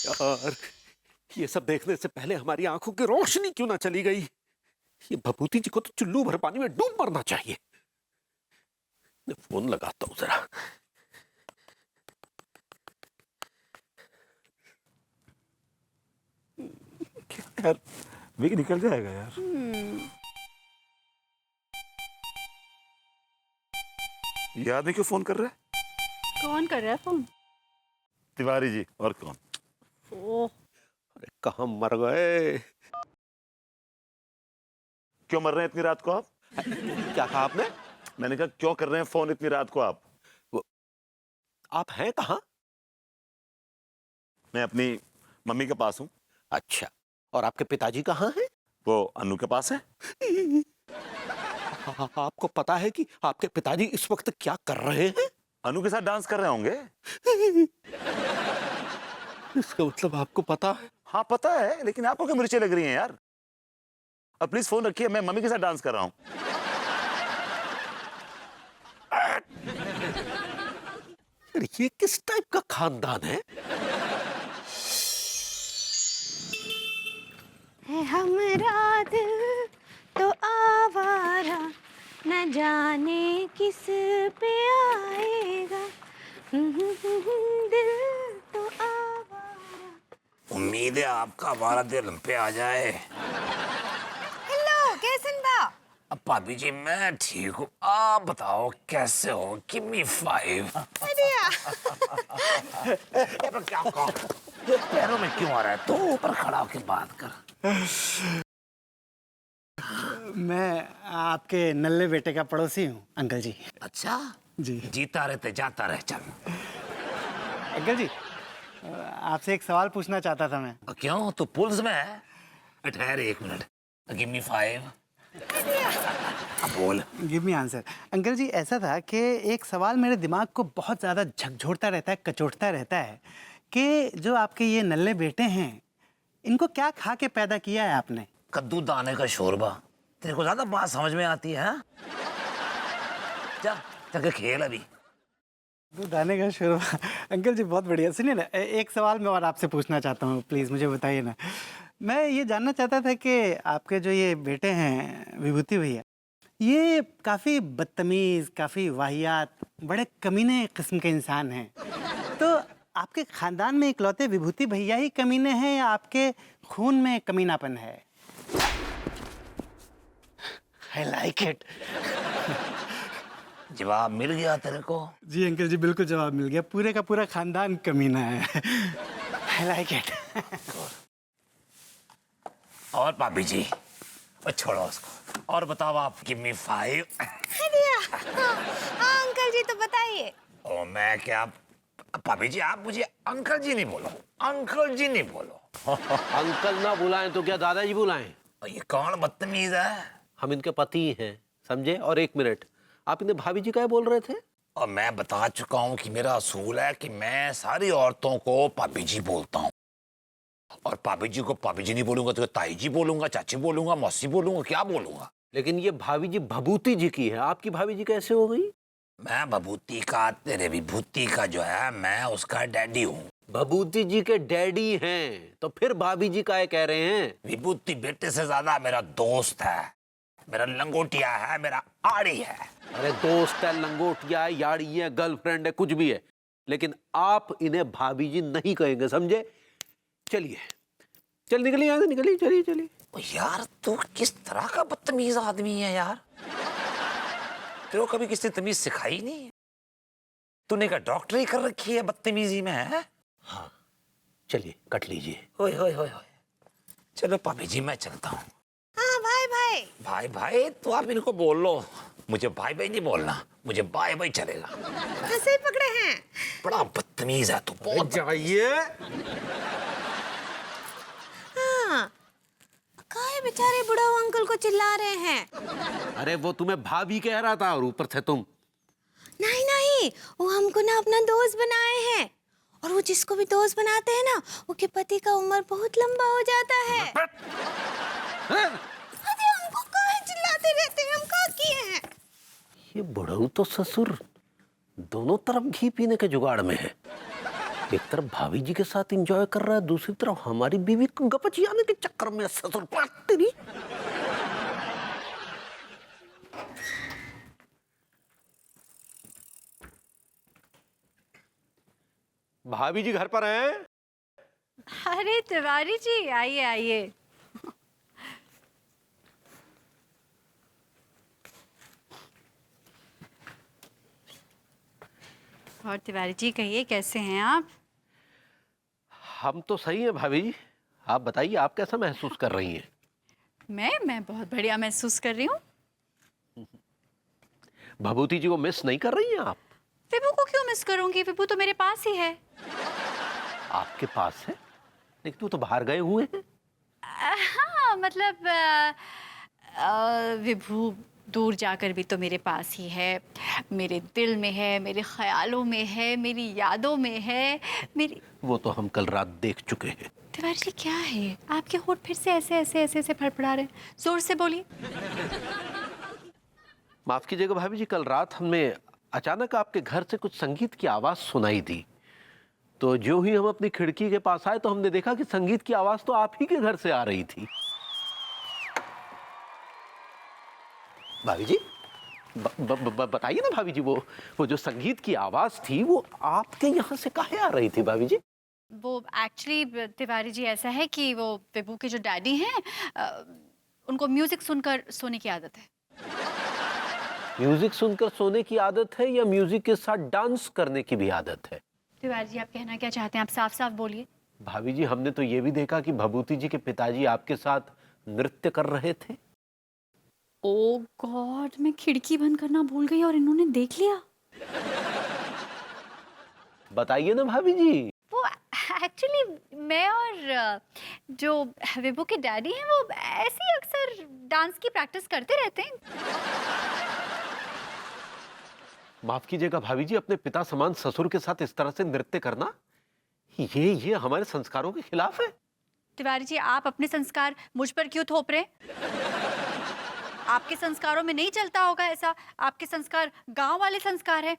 यार, ये सब देखने से पहले हमारी आंखों की रोशनी क्यों ना चली गई। ये भभूति जी को तो चुल्लू भर पानी में डूब मरना चाहिए। मैं फोन लगाता हूं जरा। यार विक निकल जाएगा यार। ये आदमी क्यों फोन कर रहा है? कौन कर रहा है फोन? तिवारी जी, और कौन? ओह, अरे कहाँ मर गए। क्यों मर रहे हैं इतनी रात को आप? क्या कहा आपने? मैंने कहा क्यों कर रहे हैं फोन इतनी रात को आप? आप हैं कहाँ? मैं अपनी मम्मी के पास हूँ। अच्छा, और आपके पिताजी कहाँ हैं? वो अनु के पास है। आपको पता है कि आपके पिताजी इस वक्त क्या कर रहे हैं? अनु के साथ डांस कर रहे होंगे। इसका मतलब आपको पता है? हाँ पता है, लेकिन आपको क्यों मिर्ची लग रही हैं यार? अब प्लीज फोन रखिए, मैं मम्मी के साथ डांस कर रहा हूँ। ये किस टाइप का खानदान है? हमारा दिल तो आवारा, न जाने किस पे आएगा। दिल तो आवारा। उम्मीद है आपका हमारा दिल हम पे आ जाए। हेलो, कैसन बा? अब भाभी जी मैं ठीक हूँ, आप बताओ कैसे हो? Give me 5। ये पर क्या कहो? ये पैरों में क्यों आ रहा है? तो ऊपर खड़ा होकर बात कर। मैं आपके नल्ले बेटे का पड़ोसी हूँ अंकल जी। अच्छा जी जीता रहते जाता रहे। चल अंकल जी, आपसे एक सवाल पूछना चाहता था मैं। क्यों तू पुलिस में है? ठहर 1 मिनट। Give me 5। अब बोल। Give me answer. अंकल जी, ऐसा था कि एक सवाल मेरे दिमाग को बहुत ज़्यादा झकझोरता रहता है, कचोटता रहता है कि जो आपके ये नल्ले बेटे हैं, इनको क्या खा के पैदा किया है आपने? कद्दू दाने का शोरबा। तेरे को ज्यादा बात समझ में आती है? चल चल खेल अभी। दूध दाने का शोरबा। अंकल जी बहुत बढ़िया। सुनिए ना, एक सवाल मैं और आपसे पूछना चाहता हूँ, प्लीज़ मुझे बताइए ना। मैं ये जानना चाहता था कि आपके जो ये बेटे हैं विभूति भैया, ये काफ़ी बदतमीज़, काफ़ी वाहियात, बड़े कमीने किस्म के इंसान हैं। तो आपके ख़ानदान में इकलौते विभूति भैया ही कमीने हैं या आपके खून में कमीनापन है? I like it. जवाब मिल गया तेरे को? जी अंकल जी, बिल्कुल जवाब मिल गया। पूरे का पूरा ख़ानदान कमीना है। I like it. और भाभी जी, और छोड़ो उसको, और बताओ आप। Give me 5। अंकल जी तो बताइए। ओ मैं क्या? भाभी जी आप मुझे अंकल जी नहीं बोलो, अंकल जी नहीं बोलो। अंकल ना बुलाएं तो क्या दादाजी बुलाएं? और ये कौन बदतमीज है? हम इनके पति हैं, समझे? और 1 मिनट, आप इन्हें भाभी जी क्या बोल रहे थे? और मैं बता चुका हूँ कि मेरा असूल है कि मैं सारी औरतों को भाभी जी बोलता हूँ। और भाभी जी को भाभी जी नहीं बोलूंगा तो ताई जी बोलूंगा, चाची बोलूंगा, मौसी बोलूंगा, क्या बोलूंगा? लेकिन ये भाभी जी भभूति जी की है, आपकी भाभी जी कैसे हो गई? मैं भभूति का, तेरे विभूति का जो है, मैं उसका डैडी हूँ। भभूति जी के डैडी हैं तो फिर भाभी जी काहे कह रहे हैं? विभूति बेटे से ज्यादा मेरा दोस्त है, मेरा लंगोटिया है, मेरा आड़ी है। अरे दोस्त है, लंगोटिया है, यारी है, गर्लफ्रेंड है, कुछ भी है, लेकिन आप इन्हें भाभी जी नहीं कहेंगे, समझे? चलिए चल, निकलिए यहाँ से, निकलिए, चलिए चलिए। ओ यार तू किस तरह का बदतमीज आदमी है यार? तेरे को कभी किसी ने तमीज सिखाई नहीं? तूने क्या डॉक्टरी कर रखी है बदतमीजी में? है हाँ चलिए, कट लीजिए। ओए ओए ओए ओए। चलो भाभी जी मैं चलता हूँ। हाँ भाई भाई। भाई भाई तो आप इनको बोल लो, मुझे भाई भाई नहीं बोलना, मुझे बाय बाय चलेगा। कैसे ही पकड़े हैं? बड़ा बदतमीज है तू, बहुत। जाइए। हाँ, काहे बेचारे बुढ़ाऊ अंकल को चिल्ला रहे हैं? अरे वो तुम्हें भाभी कह रहा था और ऊपर थे तुम। नहीं नहीं, वो हमको ना अपना दोस्त बनाए हैं, और वो जिसको भी दोस्त बनाते हैं ना, उसके पति का उम्र बहुत लंबा हो जाता है। अरे हमको काहे चिल्लाते रहते हैं? हम क्या किए हैं? ये बुढ़ऊ तो ससुर दोनों तरफ घी पीने के जुगाड़ में है। एक तरफ भाभी जी के साथ एंजॉय कर रहा है, दूसरी तरफ हमारी बीवी को गपचियाने के चक्कर में ससुर पड़ती नहीं। भाभी जी घर पर हैं? अरे तिवारी जी, आइए आइए। और तिवारी जी कहिए, कैसे हैं आप? हम तो सही हैं भाभी जी, आप बताइए आप कैसा महसूस कर रही हैं? मैं बहुत बढ़िया महसूस कर रही हूँ। भभूति जी को मिस नहीं कर रही हैं आप? विभू को क्यों मिस करूंगी? विभू तो मेरे पास ही है। आपके पास है, लेकिन वो तो बाहर गए हुए हैं। हाँ मतलब विभू दूर जाकर भी तो मेरे पास ही है, मेरे दिल में है, मेरे ख्यालों में है, मेरी यादों में है, मेरी। वो तो हम कल रात देख चुके हैं। तिवारी जी क्या है, आपके होंठ फिर से ऐसे ऐसे ऐसे ऐसे फड़फड़ा रहे हैं? जोर से बोलिए। माफ कीजिएगा भाभी जी, कल रात हमें अचानक आपके घर से कुछ संगीत की आवाज सुनाई दी। तो जो ही हम अपनी खिड़की के पास आए तो हमने देखा कि संगीत की आवाज तो आप ही के घर से आ रही थी। भाभी जी बताइए ना भाभी जी, वो जो संगीत की आवाज थी वो आपके यहाँ से काहे आ रही थी भाभी जी? वो एक्चुअली तिवारी जी ऐसा है कि वो विभू के जो डैडी हैं उनको म्यूजिक सुनकर सोने की आदत है। म्यूजिक सुनकर सोने की आदत है या म्यूजिक के साथ डांस करने की भी आदत है? तिवारी जी आप कहना क्या चाहते हैं, आप साफ साफ बोलिए। भाभी जी हमने तो ये भी देखा कि भभूति जी के पिताजी आपके साथ नृत्य कर रहे थे। ओ गॉड, मैं खिड़की बंद करना भूल गई और इन्होंने देख लिया। बताइए ना भाभी जी। वो एक्चुअली मैं और जो विभू के डैडी हैं वो ऐसे ही अक्सर डांस की प्रैक्टिस करते रहते हैं। माफ कीजिएगा भाभी जी, अपने पिता समान ससुर के साथ इस तरह से नृत्य करना ये हमारे संस्कारों के खिलाफ है। तिवारी जी आप अपने संस्कार मुझ पर क्यों थोप रहे हैं? आपके संस्कारों में नहीं चलता होगा ऐसा, आपके संस्कार गांव वाले संस्कार हैं।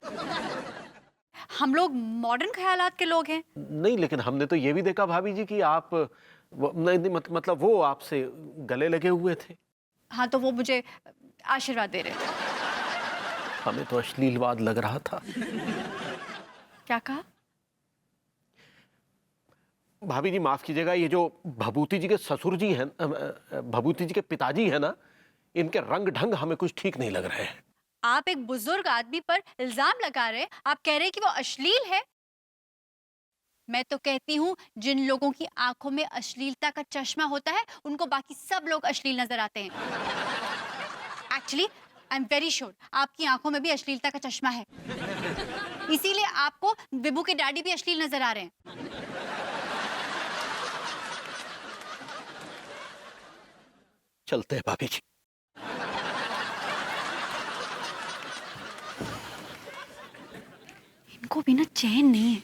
हम लोग मॉडर्न ख्यालात के लोग हैं। नहीं, लेकिन हमने तो ये भी देखा भाभी जी कि आप नहीं, मतलब वो आपसे गले लगे हुए थे। हाँ तो वो मुझे आशीर्वाद दे रहे थे। हमें तो अश्लीलवाद लग रहा था। क्या कहा? भाभी जी माफ कीजिएगा, ये जो भभूति जी के ससुर जी हैं, भभूति जी के पिताजी हैं ना, इनके रंग ढंग हमें कुछ ठीक नहीं लग रहे हैं। आप एक बुजुर्ग आदमी पर इल्जाम लगा रहे हैं, आप कह रहे हैं कि वो अश्लील है। मैं तो कहती हूँ जिन लोगों की आंखों में अश्लीलता का चश्मा होता है उनको बाकी सब लोग अश्लील नजर आते हैं। Actually I am very sure आपकी आंखों में भी अश्लीलता का चश्मा है, इसीलिए आपको विभू के डैडी भी अश्लील नजर आ रहे हैं। चलते हैं भाभी जी। इनको भी ना चैन नहीं है।